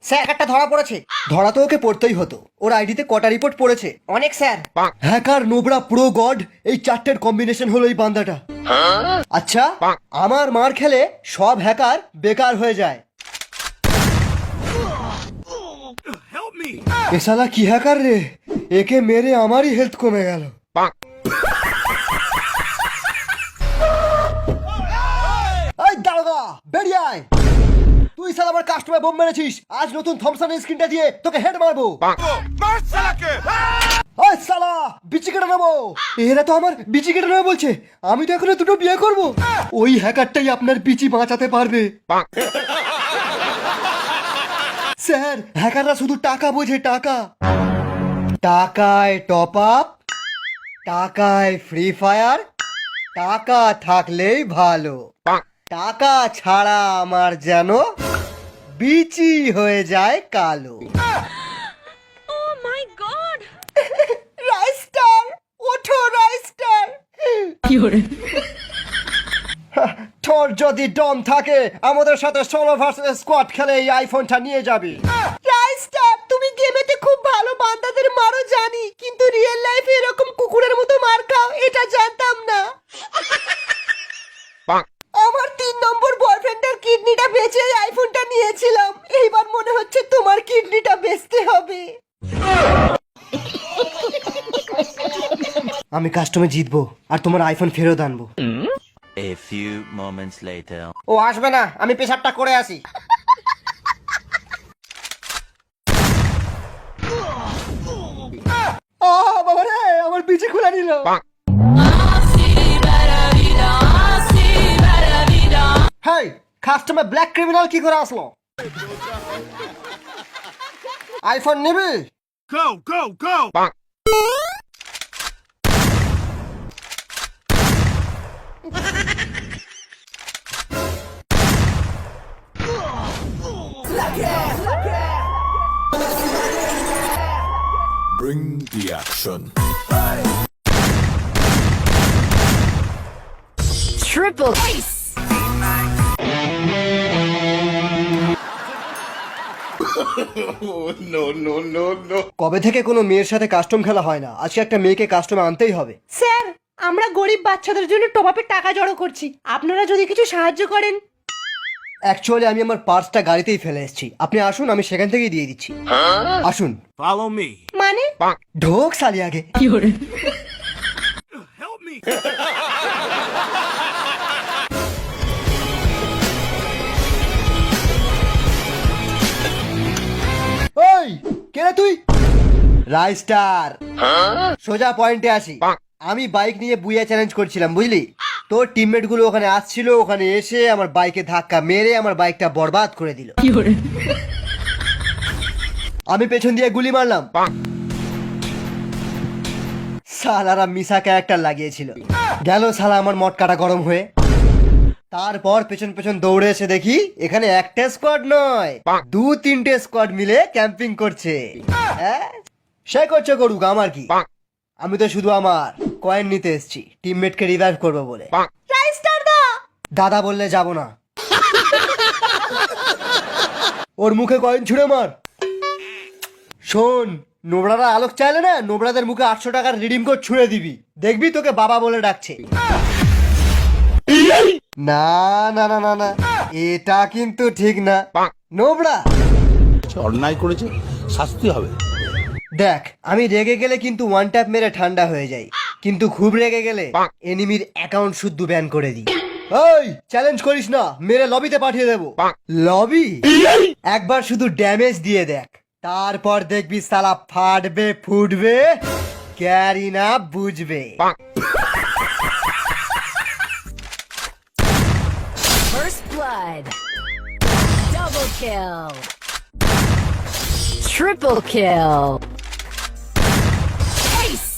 Sir একটা ধরা পড়েছে। ধরা তো ওকে পড়তেই হতো, ওর আইডিতে কটা রিপোর্ট পড়েছে? অনেক sir. Hacker, Nubra, pro, god, এই চারটের কম্বিনেশন হলো এই বান্দাটা। আচ্ছা, আমার মার খেলে সব হ্যাকার বেকার হয়ে যায়। এ শালা কি হ্যাকার রে, একে মেরে আমারই হেলথ কমে গেল। এই দারোগা, বেরিয়ে আয়। তুই শালা আমার কাস্টমার বোম মেরেছিস, আজ নতুন থমসনের স্ক্রিনটা দিয়ে তোকে হেড মারবো। ওই শালা, বিচি কেটে নেবো। এরা তো আমার বিচি কেটে নেবে বলছে, আমি তো এখনো দুটো বিয়ে করব। ওই হ্যাকারটাই আপনার বিচি বাঁচাতে পারবে। স্যার, হ্যাকাররা শুধু টাকা বোঝে, টাকা। টাকায় টপ আপ, টাকায় ফ্রি ফায়ার, টাকা থাকলেই ভালো। টাকা ছাড়া আমার যেন বিচি হয়ে যায় কালো। Oh my god! রাইস্টার, ওঠো রাইস্টার। তোর যদি দম থাকে আমাদের সাথে সোলো ভার্সেস স্কোয়াড খেলে এই আইফোনটা নিয়ে যাবি। রাইস্টার, তুমি গেমেতে খুব ভালো বান্দাদের মারো জানি, কিন্তু রিয়েল লাইফে এরকম কুকুরের মতো মার খাও এটা জানতাম না। আমার 3 নম্বর বয়ফ্রেন্ডের কিডনিটা বেচে এই আইফোনটা নিয়েছিলাম, এইবার মনে হচ্ছে তোমার কিডনিটা বেচতে হবে। আমি কাস্টমে জিতবো আর তোমার আইফোন ফেরত আনবো। A few moments later. ও আসবে না, আমি পেশাবটা করে আসি। বাবা রে, আমার বিচি খুলে নিল। হেই, কাস্টমে ব্ল্যাক ক্রিমিনাল কি করে আসলো? আইফোন নিবি? Go, go, go! Bring the action. Triple ace! কবে থেকে কোনো মেয়ের সাথে কাস্টম খেলা হয় না, আজকে একটা মেয়েকে কাস্টমে আনতেই হবে। স্যার, আমরা গরিব বাচ্চাদের জন্য টপ-আপের টাকা জড়ো করছি, আপনারা যদি কিছু সাহায্য করেন। অ্যাকচুয়ালি আমি আমার পার্সটা গাড়িতেই ফেলে এসেছি, আপনি আসুন, আমি সেখান থেকেই দিয়ে দিচ্ছি। আসুন। Follow me. মানে ঢোক সালি আগে। Help me. ওই কে রে তুই? রাইস্টার, সোজা পয়েন্টে আসি। আমি বাইক নিয়ে বুয়া চ্যালেঞ্জ করছিলাম, বুঝলি? তোর টিমমেট গুলো ওখানে আসছিল, ওখানে এসে আমার বাইকে ধাক্কা মেরে আমার বাইকটা বরবাদ করে দিল। আমি পেছন দিয়ে গুলি মারলাম, সালারা মিশা ক্যারেক্টার লাগিয়েছিল। গেল শালা আমার মটকাটা গরম হয়ে। তারপর পেছন পেছন দৌড়ে এসে দেখি এখানে একটা স্কোয়াড নয়, 2-3টে স্কোয়াড মিলে ক্যাম্পিং করছে। সে করছে করুক, আমার কি? আমি তো শুধু আমার কয়েন নিতে এসেছি, টিমমেটকে রিভাইভ করবো বলে। রাইস্টার দা, দাদা বললে যাব না। ওর মুখে কয়েন ছুঁড়ে মার। শোন, নোবরারা আলোক চাইলে না, নোবরাদের মুখে 800 টাকার রিডিম কোড ছুঁড়ে দিবি, দেখবি তোকে বাবা বলে ডাকছে। না না না না না, এটা কিন্তু ঠিক না। নোবরা অন্যায় করেছে, শাস্তি হবে। দেখ, আমি রেগে গেলে কিন্তু ওয়ান ট্যাপ মেরে ঠান্ডা হয়ে যাই, কিন্তু খুব রেগে গেলে এনিমির অ্যাকাউন্ট শুদ্ধ ব্যান করে দিই। ওই চ্যালেঞ্জ করিস না, মেরে লবিতে পাঠিয়ে দেবো। লবি? একবার শুধু ড্যামেজ দিয়ে দেখ, তারপর দেখবি সালা ফাটবে ফুটবে, ক্যারি না বুঝবে। First blood. Double kill. Triple kill. Ace!